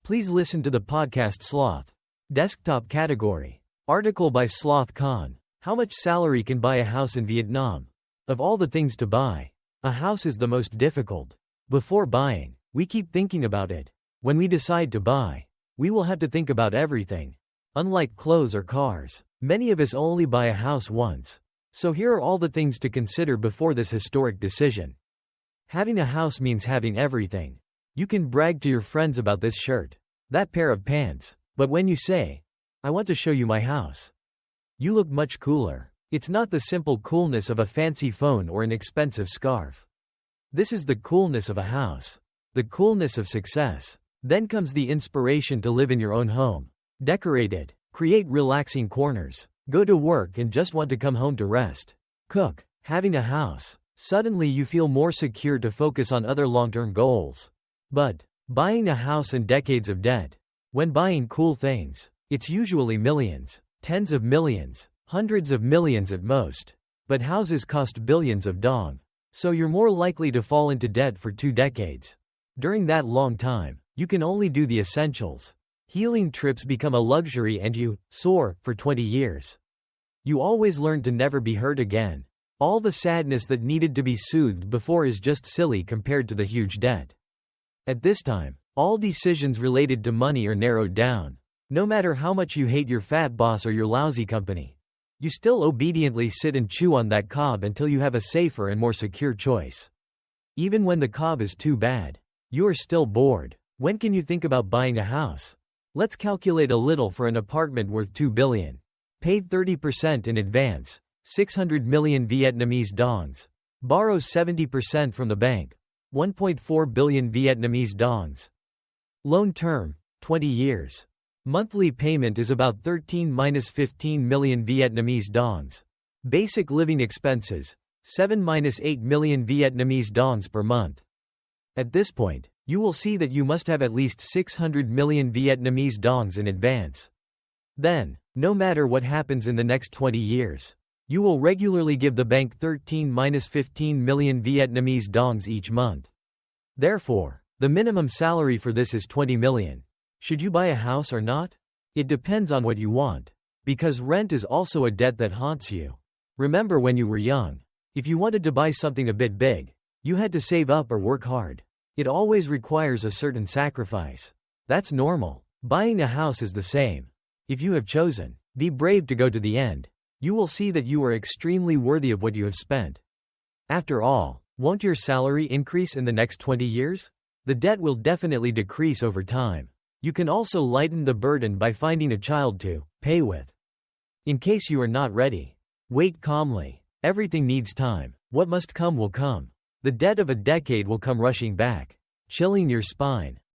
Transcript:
Please listen to the podcast Sloth. Desktop category. Article by Sloth Khan. How much salary can buy a house in Vietnam? Of all the things to buy, a house is the most difficult. Before buying, we keep thinking about it. When we decide to buy, we will have to think about everything. Unlike clothes or cars, many of us only buy a house once. So here are all the things to consider before this historic decision. Having a house means having everything. You can brag to your friends about this shirt, that pair of pants, but when you say, "I want to show you my house," you look much cooler. It's not the simple coolness of a fancy phone or an expensive scarf. This is the coolness of a house, the coolness of success. Then comes the inspiration to live in your own home. Decorate it, create relaxing corners, go to work and just want to come home to rest. Cook. Having a house, suddenly you feel more secure to focus on other long-term goals. But buying a house and decades of debt. When buying cool things, it's usually millions, tens of millions, hundreds of millions at most. But houses cost billions of dong. So you're more likely to fall into debt for 2 decades. During that long time, you can only do the essentials. Healing trips become a luxury and you soar for 20 years. You always learn to never be hurt again. All the sadness that needed to be soothed before is just silly compared to the huge debt. At this time, all decisions related to money are narrowed down. No matter how much you hate your fat boss or your lousy company, you still obediently sit and chew on that cob until you have a safer and more secure choice. Even when the cob is too bad, you are still bored. When can you think about buying a house? Let's calculate a little for an apartment worth 2 billion. Pay 30% in advance, 600 million Vietnamese dongs. Borrow 70% from the bank, 1.4 billion Vietnamese dongs. Loan term, 20 years. Monthly payment is about 13-15 million Vietnamese dongs. Basic living expenses, 7-8 million Vietnamese dongs per month. At this point, you will see that you must have at least 600 million Vietnamese dongs in advance. Then, no matter what happens in the next 20 years, you will regularly give the bank 13-15 million Vietnamese dongs each month. Therefore, the minimum salary for this is 20 million. Should you buy a house or not? It depends on what you want. Because rent is also a debt that haunts you. Remember when you were young, if you wanted to buy something a bit big, you had to save up or work hard. It always requires a certain sacrifice. That's normal. Buying a house is the same. If you have chosen, be brave to go to the end. You will see that you are extremely worthy of what you have spent. After all, won't your salary increase in the next 20 years? The debt will definitely decrease over time. You can also lighten the burden by finding a child to pay with. In case you are not ready, wait calmly. Everything needs time. What must come will come. The debt of a decade will come rushing back, chilling your spine.